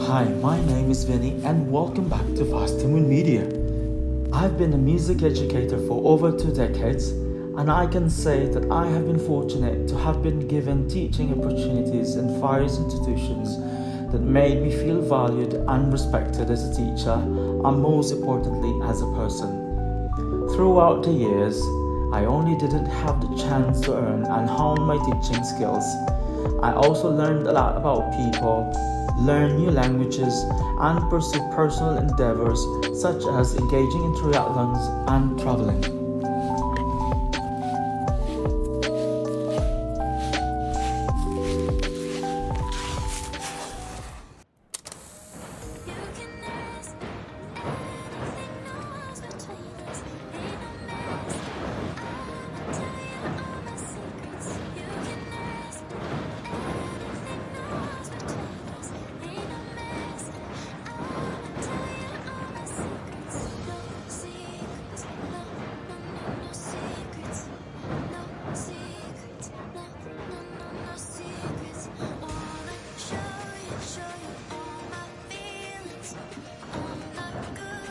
Hi, my name is Vinny and welcome back to Fast Moon Media. I've been a music educator for over 2 decades and I can say that I have been fortunate to have been given teaching opportunities in various institutions that made me feel valued and respected as a teacher and most importantly as a person. Throughout the years, I only didn't have the chance to earn and hone my teaching skills. I also learned a lot about people, learn new languages, and pursue personal endeavors such as engaging in triathlons and traveling.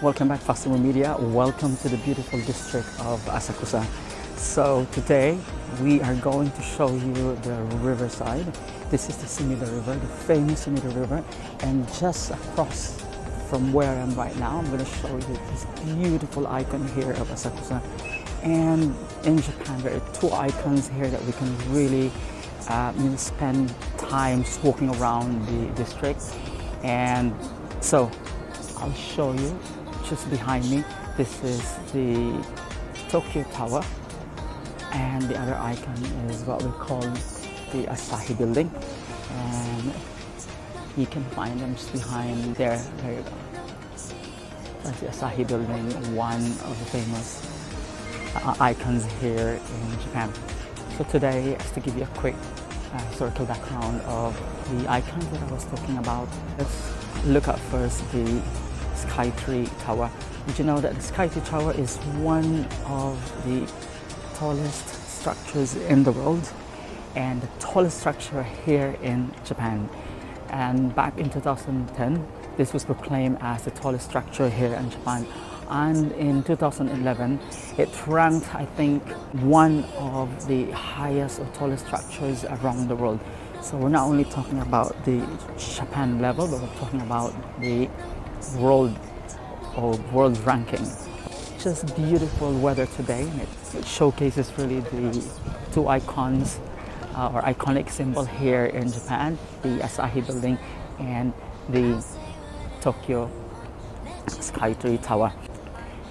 Welcome back, Festival Media. Welcome to the beautiful district of Asakusa. So today we are going to show you the riverside. This is the Sumida River, the famous Sumida River, and just across from where I am right now, I'm going to show you this beautiful icon here of Asakusa. And in Japan, there are two icons here that we can really spend time walking around the district. And so I'll show you. Just behind me, this is the Tokyo Tower, and the other icon is what we call the Asahi building, and you can find them just behind there. There you go. That's the Asahi building, one of the famous icons here in Japan. So today, just to give you a quick historical background of the icons that I was talking about, let's look at first the Skytree Tower. Did you know that the Skytree Tower is one of the tallest structures in the world and the tallest structure here in Japan? And back in 2010, this was proclaimed as the tallest structure here in Japan. And in 2011, it ranked, I think, one of the highest or tallest structures around the world. So we're not only talking about the Japan level, but we're talking about the world ranking. Just beautiful weather today. It showcases really the two icons or iconic symbol here in Japan, the Asahi building and the Tokyo Skytree Tower.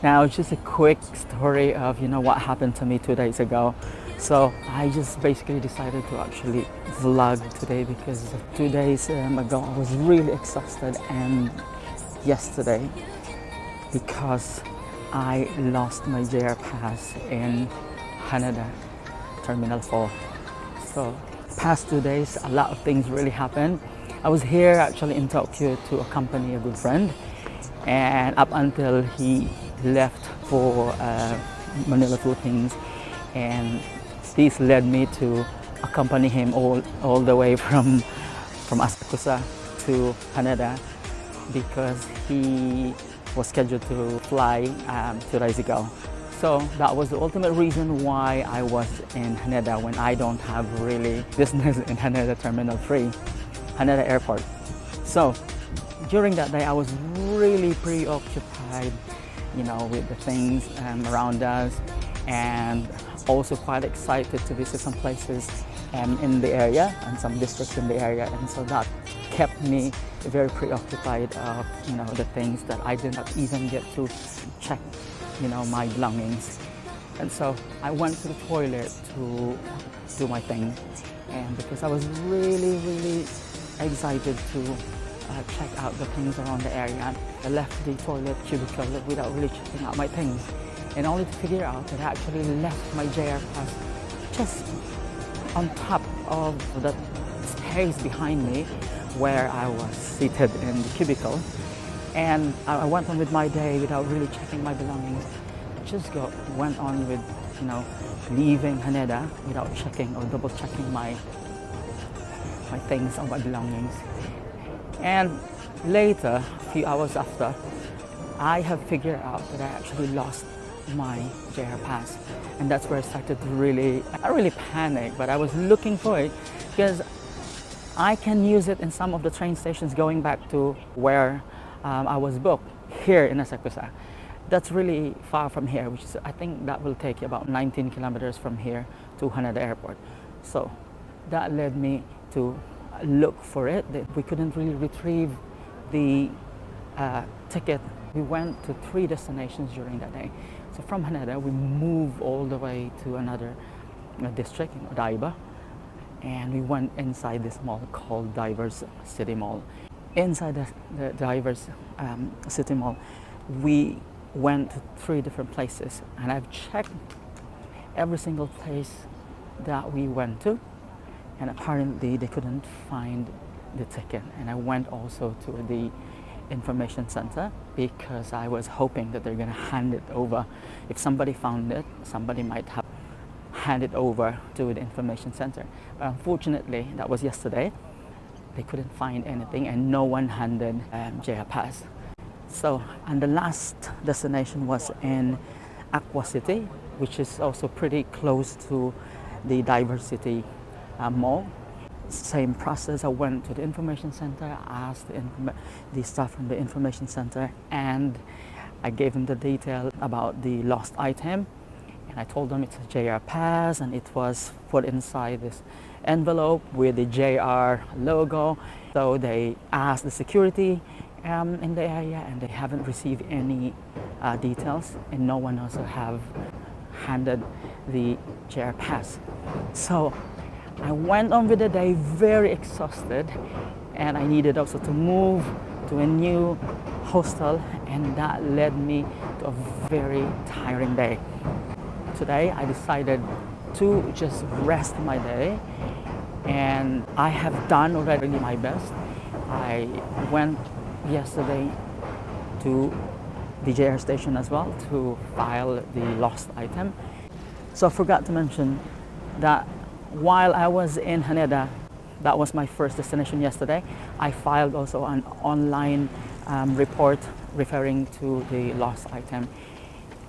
Now, just a quick story of what happened to me 2 days ago. So I just basically decided to actually vlog today because 2 days ago I was really exhausted, and yesterday because I lost my JR pass in Haneda Terminal 4. So past 2 days, a lot of things really happened. I was here actually in Tokyo to accompany a good friend, and up until he left for Manila, Philippines, and this led me to accompany him all the way from Asakusa to Haneda, because he was scheduled to fly 2 days ago. So that was the ultimate reason why I was in Haneda when I don't have really business in Haneda Terminal 3, Haneda Airport. So during that day, I was really preoccupied, with the things around us, and also quite excited to visit some places in the area and some districts in the area, and so that kept me very preoccupied of the things that I did not even get to check my belongings. And so I went to the toilet to do my thing, and because I was really excited to check out the things around the area, I left the toilet cubicle without really checking out my things, and only to figure out that I actually left my JR pass just on top of the space behind me where I was seated in the cubicle. And I went on with my day without really checking my belongings. Just went on with leaving Haneda without checking or double checking my things or my belongings. And Later, a few hours after, I have figured out that I actually lost my JR pass, and that's where I started to really, not really panic, but I was looking for it because I can use it in some of the train stations going back to where I was booked here in Asakusa. That's really far from here, which is, I think that will take you about 19 kilometers from here to Haneda Airport. So that led me to look for it. We couldn't really retrieve the ticket. We went to 3 destinations during that day. So from Haneda, we moved all the way to another district, Odaiba, and we went inside this mall called Divers City Mall. Inside the Divers City Mall, we went to 3 different places, and I've checked every single place that we went to, and apparently they couldn't find the ticket. And I went also to the information center because I was hoping that they're going to hand it over. If somebody found it, somebody might have handed it over to the information center. But unfortunately, that was yesterday. They couldn't find anything, and no one handed JR Pass. So, and the last destination was in Aqua City, which is also pretty close to the Diversity Mall. Same process. I went to the information center, asked the staff from the information center, and I gave them the detail about the lost item. And I told them it's a JR Pass, and it was put inside this envelope with the JR logo. So they asked the security in the area, and they haven't received any details, and no one also have handed the JR Pass. So I went on with the day very exhausted, and I needed also to move to a new hostel, and that led me to a very tiring day. Today I decided to just rest my day, and I have done already my best. I went yesterday to the JR station as well to file the lost item. So I forgot to mention that while I was in Haneda, that was my first destination yesterday, I filed also an online report referring to the lost item.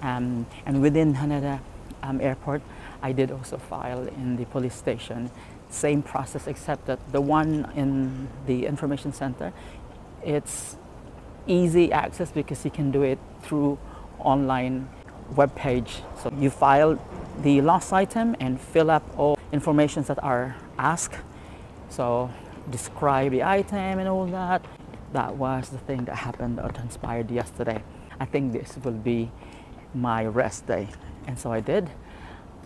And within Haneda airport, I did also file in the police station. Same process, except that the one in the information center, it's easy access because you can do it through online web page. So you file the lost item and fill up all information that are asked. So describe the item and all that. That was the thing that happened or transpired yesterday. I think this will be my rest day. And so I did.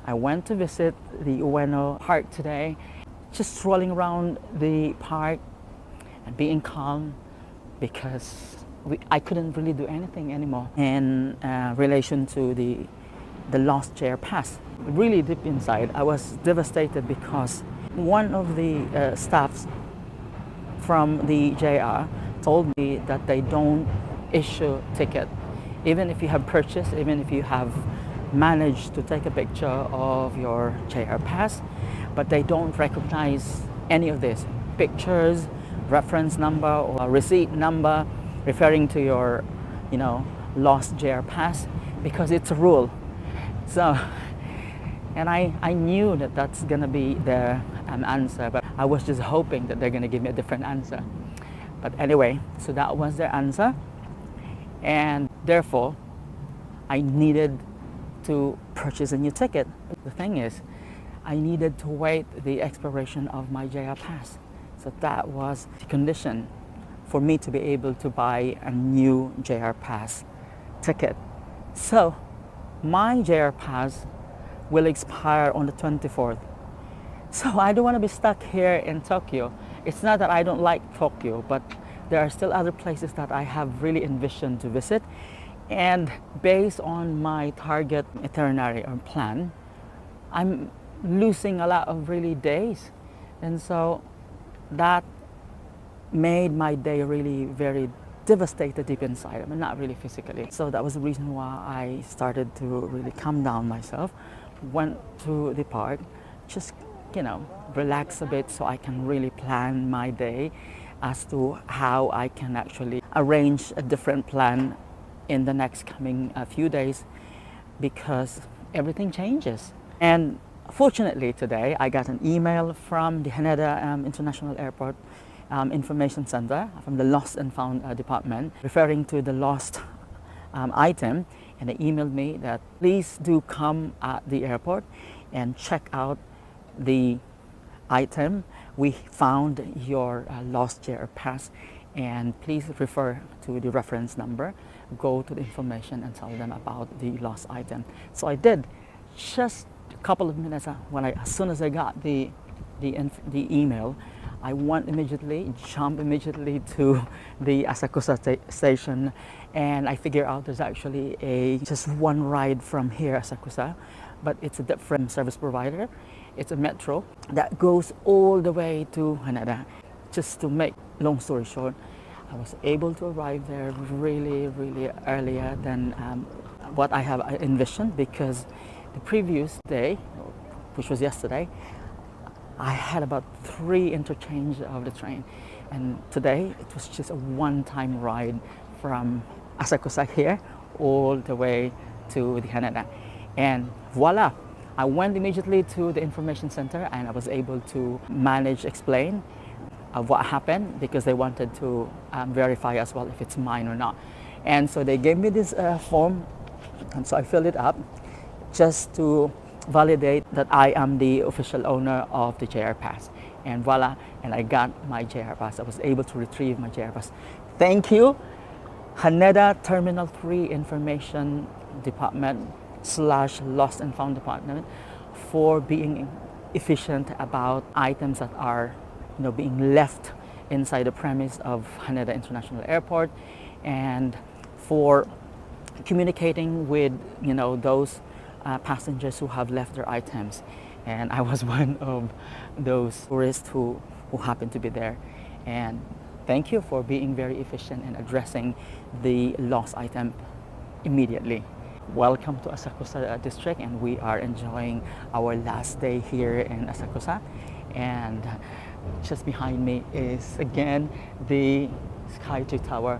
I went to visit the Ueno Park today, just strolling around the park and being calm because I couldn't really do anything anymore in relation to the lost JR Pass. Really deep inside, I was devastated because one of the staffs from the JR told me that they don't issue ticket. Even if you have purchased, even if you have managed to take a picture of your JR Pass, but they don't recognize any of this. Pictures, reference number, or receipt number referring to your, lost JR Pass, because it's a rule. So, and I knew that that's gonna be their answer, but I was just hoping that they're gonna give me a different answer. But anyway, so that was their answer, and therefore, I needed to purchase a new ticket. The thing is, I needed to wait the expiration of my JR Pass. So that was the condition for me to be able to buy a new JR Pass ticket. So my JR Pass will expire on the 24th. So I don't want to be stuck here in Tokyo. It's not that I don't like Tokyo, but there are still other places that I have really envisioned to visit. And based on my target itinerary or plan, I'm losing a lot of really days. And so that made my day really very devastated deep inside. I mean, not really physically. So that was the reason why I started to really calm down myself, went to the park, just, relax a bit so I can really plan my day as to how I can actually arrange a different plan in the next coming few days, because everything changes. And fortunately today I got an email from the Haneda International Airport Information Center from the Lost and Found department referring to the lost item, and they emailed me that please do come at the airport and check out the item. We found your lost JR pass, and please refer to the reference number, go to the information and tell them about the lost item. So I did. Just a couple of minutes as soon as I got the email, I went immediately, jumped immediately to the Asakusa station, and I figured out there's actually just one ride from here, Asakusa, but it's a different service provider. It's a metro that goes all the way to Haneda. Just to make long story short, I was able to arrive there really earlier than what I have envisioned, because the previous day, which was yesterday, I had about 3 interchange of the train, and today it was just a one-time ride from Asakusa here all the way to the Haneda. And voila, I went immediately to the information center and I was able to explain what happened, because they wanted to verify as well if it's mine or not. And so they gave me this form, and so I filled it up just to validate that I am the official owner of the JR Pass. And voila, and I got my JR Pass. I was able to retrieve my JR Pass. Thank you, Haneda Terminal 3 Information Department / Lost and Found Department, for being efficient about items that are being left inside the premise of Haneda International Airport, and for communicating with those passengers who have left their items. And I was one of those tourists who happened to be there. And thank you for being very efficient in addressing the lost item immediately. Welcome to Asakusa district, and we are enjoying our last day here in Asakusa. And just behind me is again the Skytree Tower.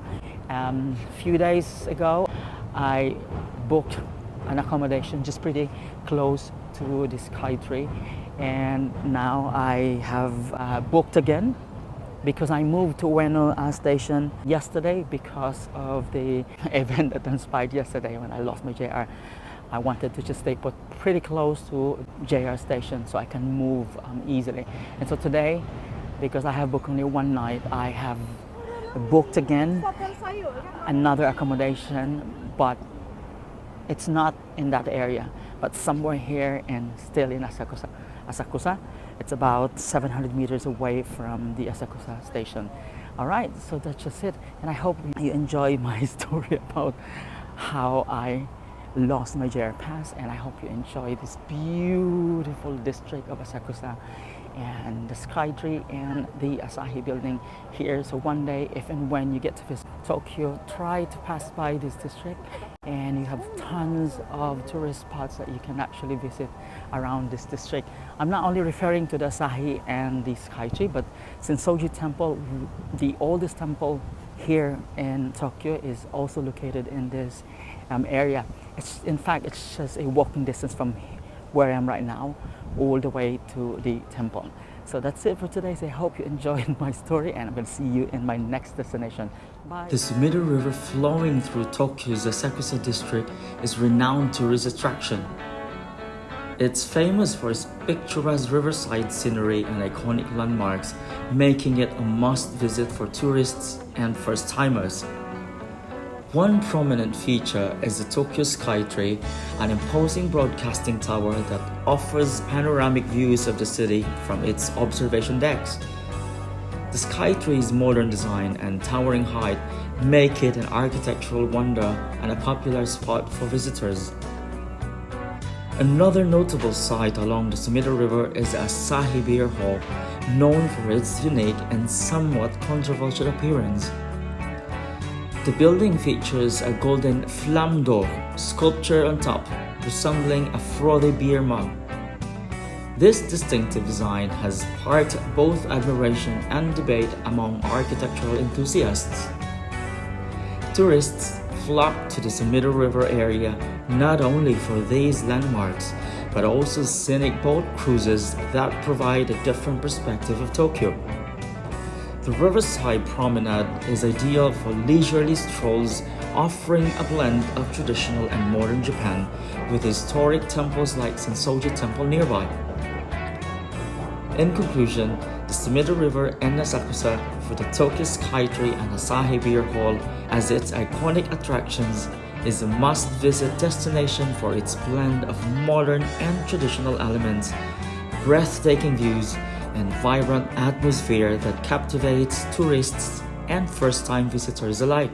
A few days ago I booked an accommodation just pretty close to the Skytree, and now I have booked again, because I moved to Ueno station yesterday because of the event that transpired yesterday when I lost my JR. I wanted to just stay put pretty close to JR station so I can move easily. And so today, because I have booked only one night, I have booked again another accommodation, but it's not in that area, but somewhere here and still in Asakusa. It's about 700 meters away from the Asakusa station. All right, so that's just it. And I hope you enjoy my story about how I lost my JR Pass, and I hope you enjoy this beautiful district of Asakusa and the Skytree and the Asahi building here. So one day, if and when you get to visit Tokyo, try to pass by this district, and you have tons of tourist spots that you can actually visit around this district. I'm not only referring to the Asahi and the Skytree, but Sensoji Temple, the oldest temple here in Tokyo, is also located in this area. In fact, it's just a walking distance from where I am right now all the way to the temple. So that's it for today. So I hope you enjoyed my story, and I'm going to see you in my next destination. Bye. The Sumida River flowing through Tokyo's Asakusa district is a renowned tourist attraction. It's famous for its picturesque riverside scenery and iconic landmarks, making it a must-visit for tourists and first-timers. One prominent feature is the Tokyo Skytree, an imposing broadcasting tower that offers panoramic views of the city from its observation decks. The Skytree's modern design and towering height make it an architectural wonder and a popular spot for visitors. Another notable site along the Sumida River is the Asahi Beer Hall, known for its unique and somewhat controversial appearance. The building features a golden flamme d'or sculpture on top, resembling a frothy beer mug. This distinctive design has sparked both admiration and debate among architectural enthusiasts. Tourists flock to the Sumida River area not only for these landmarks, but also scenic boat cruises that provide a different perspective of Tokyo. The riverside promenade is ideal for leisurely strolls, offering a blend of traditional and modern Japan with historic temples like Sensoji Temple nearby. In conclusion, the Sumida River and Asakusa for the Tokyo Skytree and Asahi Beer Hall as its iconic attractions is a must-visit destination for its blend of modern and traditional elements, breathtaking views, and vibrant atmosphere that captivates tourists and first-time visitors alike.